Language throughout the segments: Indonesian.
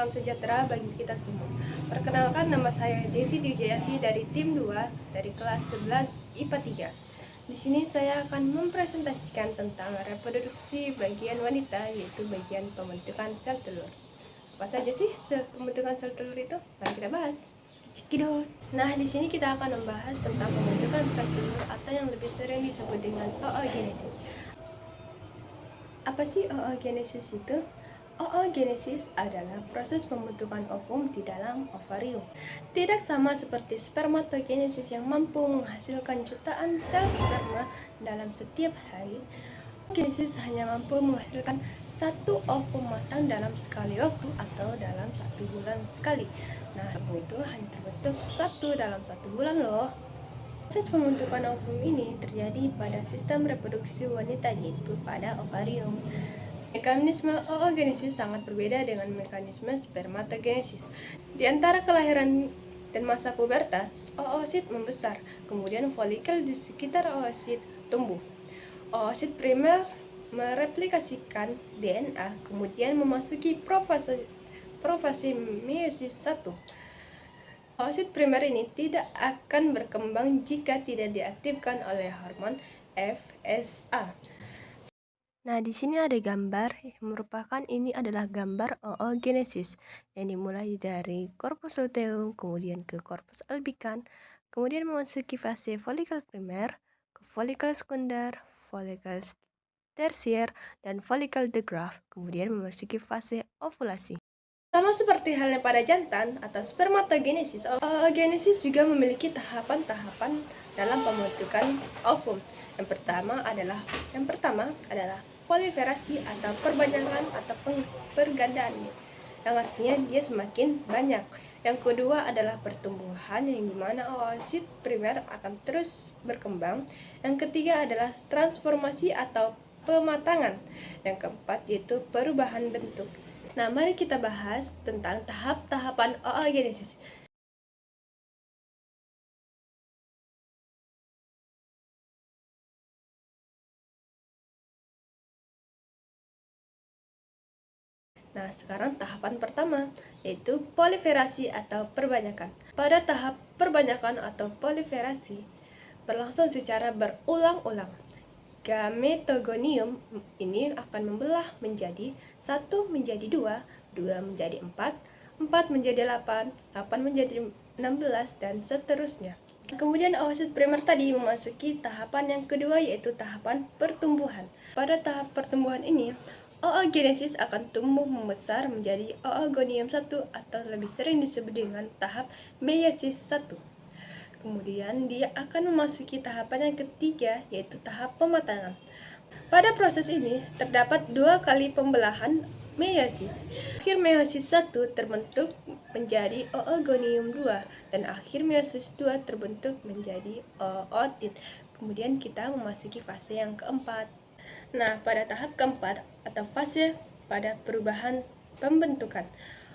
salam sejahtera bagi kita semua. Perkenalkan, nama saya Deti Dijayati dari tim 2 dari kelas 11 IPA 3. Di sini saya akan mempresentasikan tentang reproduksi bagian wanita, yaitu bagian pembentukan sel telur. Apa saja sih pembentukan sel telur itu? Mari kita bahas. Cekidot. Nah, di sini kita akan membahas tentang pembentukan sel telur atau yang lebih sering disebut dengan oogenesis. Apa sih oogenesis itu? Oogenesis adalah proses pembentukan ovum di dalam ovarium. Tidak sama seperti spermatogenesis yang mampu menghasilkan jutaan sel sperma dalam setiap hari. Oogenesis hanya mampu menghasilkan satu ovum matang dalam sekali waktu atau dalam 1 bulan sekali. Nah, ovum itu hanya terbentuk dalam 1 bulan loh. Proses pembentukan ovum ini terjadi pada sistem reproduksi wanita, yaitu pada ovarium. Mekanisme oogenesis sangat berbeda dengan mekanisme spermatogenesis. Di antara kelahiran dan masa pubertas, oosit membesar, kemudian folikel di sekitar oosit tumbuh. Oosit primer mereplikasikan DNA, kemudian memasuki profase meiosis 1. Oosit primer ini tidak akan berkembang jika tidak diaktifkan oleh hormon FSA. Nah, di sini ada gambar yang merupakan ini adalah gambar oogenesis yang dimulai dari corpus luteum, kemudian ke corpus albicans, kemudian memasuki fase folikel primer, ke folikel sekunder, folikel tersier, dan folikel de Graaff, kemudian memasuki fase ovulasi. Sama seperti halnya pada jantan atau spermatogenesis, oogenesis juga memiliki tahapan-tahapan dalam pembentukan ovum. Yang pertama adalah proliferasi atau perbanyakan atau pergandaan, yang artinya dia semakin banyak. Yang kedua adalah pertumbuhan, yang dimana oosit primer akan terus berkembang. Yang ketiga adalah transformasi atau pematangan. Yang keempat yaitu perubahan bentuk. Nah, mari kita bahas tentang tahap-tahapan oogenesis. Nah, sekarang tahapan pertama, yaitu proliferasi atau perbanyakan. Pada tahap perbanyakan atau proliferasi, berlangsung secara berulang-ulang. Gametogonium ini akan membelah menjadi 1 menjadi 2, 2 menjadi 4, 4 menjadi 8, 8 menjadi 16, dan seterusnya. Kemudian oosit primer tadi memasuki tahapan yang kedua, yaitu tahapan pertumbuhan. Pada tahap pertumbuhan ini, oogenesis akan tumbuh membesar menjadi oogonium 1 atau lebih sering disebut dengan tahap meiosis 1. Kemudian dia akan memasuki tahapan yang ketiga, yaitu tahap pematangan. Pada proses ini terdapat 2 kali pembelahan meiosis. Akhir meiosis 1 terbentuk menjadi oogonium 2 dan akhir meiosis 2 terbentuk menjadi ootit. Kemudian kita memasuki fase yang keempat. Nah, pada tahap keempat atau fase pada perubahan pembentukan,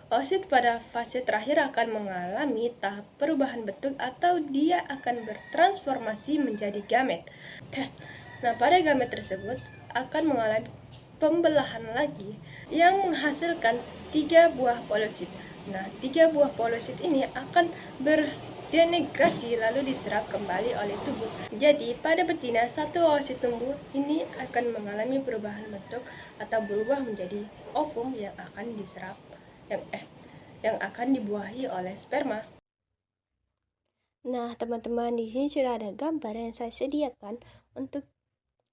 oosit pada fase terakhir akan mengalami tahap perubahan bentuk atau dia akan bertransformasi menjadi gamet. Nah, pada gamet tersebut akan mengalami pembelahan lagi yang menghasilkan 3 buah polosit. Nah, 3 buah polosit ini akan berdenegrasi lalu diserap kembali oleh tubuh. Jadi, pada betina, 1 oosit tumbuh ini akan mengalami perubahan bentuk atau berubah menjadi ovum yang akan diserap yang akan dibuahi oleh sperma. Nah, teman-teman, di sini sudah ada gambar yang saya sediakan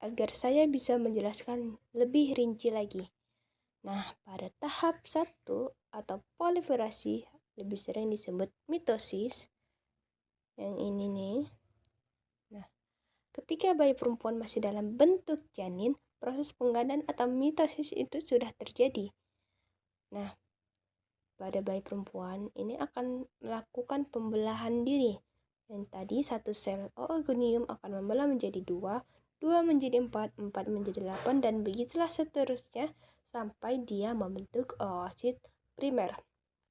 agar saya bisa menjelaskan lebih rinci lagi. Nah, pada tahap 1 atau proliferasi, lebih sering disebut mitosis, yang ini nih. Nah, ketika bayi perempuan masih dalam bentuk janin, proses penggandaan atau mitosis itu sudah terjadi. Nah, pada bayi perempuan ini akan melakukan pembelahan diri. Dan tadi 1 sel oogonium akan membelah menjadi 2, 2 menjadi 4, 4 menjadi 8, dan begitulah seterusnya sampai dia membentuk oosit primer.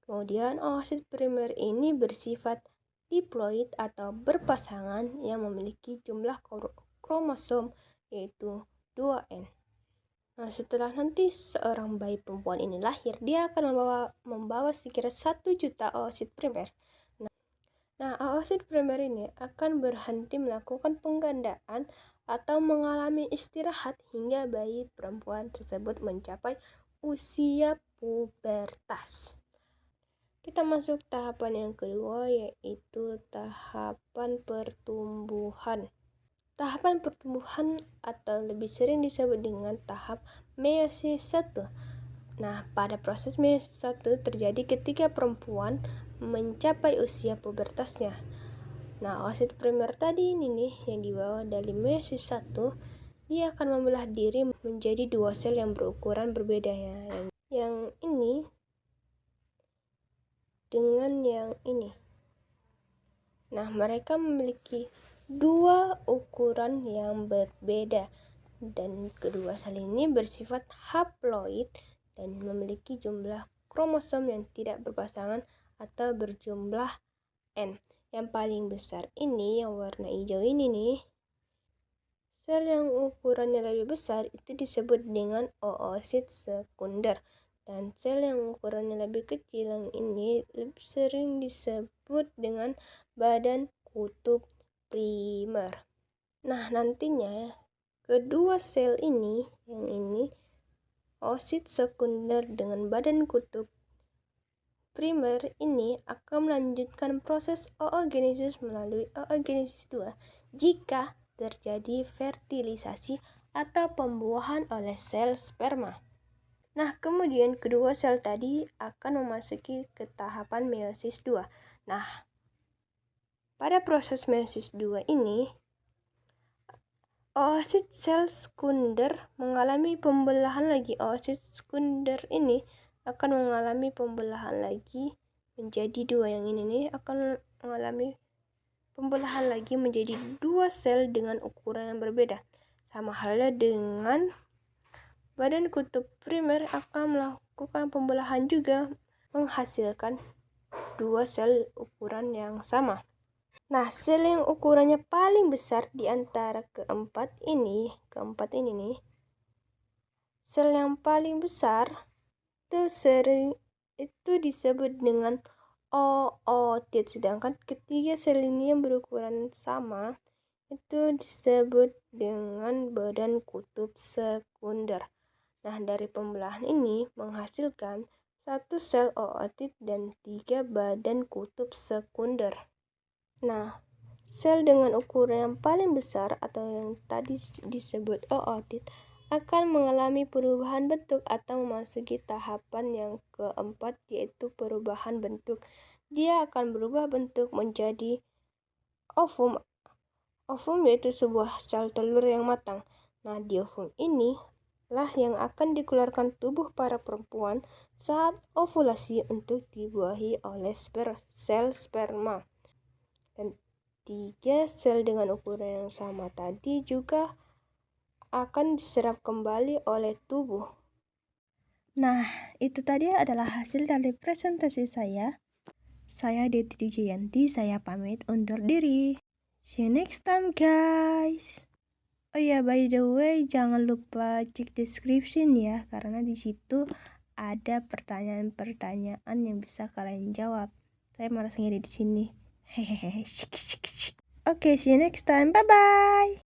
Kemudian oosit primer ini bersifat diploid atau berpasangan yang memiliki jumlah kromosom yaitu 2N. Nah, setelah nanti seorang bayi perempuan ini lahir, dia akan membawa sekira 1 juta oosit primer. Nah, oosit primer ini akan berhenti melakukan penggandaan atau mengalami istirahat hingga bayi perempuan tersebut mencapai usia pubertas. Kita masuk tahapan yang kedua, yaitu tahapan pertumbuhan. Tahapan pertumbuhan atau lebih sering disebut dengan tahap meiosis 1. Nah, pada proses meiosis 1 terjadi ketika perempuan mencapai usia pubertasnya. Nah, oosit primer tadi ini nih yang dibawa dari meiosis 1, dia akan membelah diri menjadi 2 sel yang berukuran berbeda ya. Yang ini dengan yang ini. Nah, mereka memiliki 2 ukuran yang berbeda dan kedua sel ini bersifat haploid dan memiliki jumlah kromosom yang tidak berpasangan atau berjumlah N. Yang paling besar ini yang warna hijau ini nih. Sel yang ukurannya lebih besar itu disebut dengan oosit sekunder. Dan sel yang ukurannya lebih kecil yang ini lebih sering disebut dengan badan kutub primer. Nah, nantinya kedua sel ini, yang ini oosit sekunder dengan badan kutub primer ini akan melanjutkan proses oogenesis melalui oogenesis 2 jika terjadi fertilisasi atau pembuahan oleh sel sperma. Nah, kemudian kedua sel tadi akan memasuki ke tahapan meiosis 2. Nah, pada proses meiosis 2 ini, oosit sel sekunder mengalami pembelahan lagi. Oosit sekunder ini akan mengalami pembelahan lagi menjadi 2. Yang ini nih akan mengalami pembelahan lagi menjadi 2 sel dengan ukuran yang berbeda. Sama halnya dengan badan kutub primer akan melakukan pembelahan juga menghasilkan 2 sel ukuran yang sama. Nah, sel yang ukurannya paling besar di antara keempat ini nih, sel yang paling besar itu disebut dengan ootit, sedangkan ketiga sel ini yang berukuran sama itu disebut dengan badan kutub sekunder. Nah, dari pembelahan ini menghasilkan 1 sel ootit dan 3 badan kutub sekunder. Nah, sel dengan ukuran yang paling besar atau yang tadi disebut ootit akan mengalami perubahan bentuk atau memasuki tahapan yang keempat, yaitu perubahan bentuk. Dia akan berubah bentuk menjadi ovum. Ovum yaitu sebuah sel telur yang matang. Nah, di ovum ini lah yang akan dikeluarkan tubuh para perempuan saat ovulasi untuk dibuahi oleh sel sperma. Dan 3 sel dengan ukuran yang sama tadi juga akan diserap kembali oleh tubuh. Nah, itu tadi adalah hasil dari presentasi saya. Saya Deti Dijayanti, saya pamit undur diri. See you next time, guys. Oh ya, by the way, jangan lupa cek description ya, karena di situ ada pertanyaan-pertanyaan yang bisa kalian jawab. Saya malas ngedit di sini. Hehehe. Oke, see you next time. Bye bye.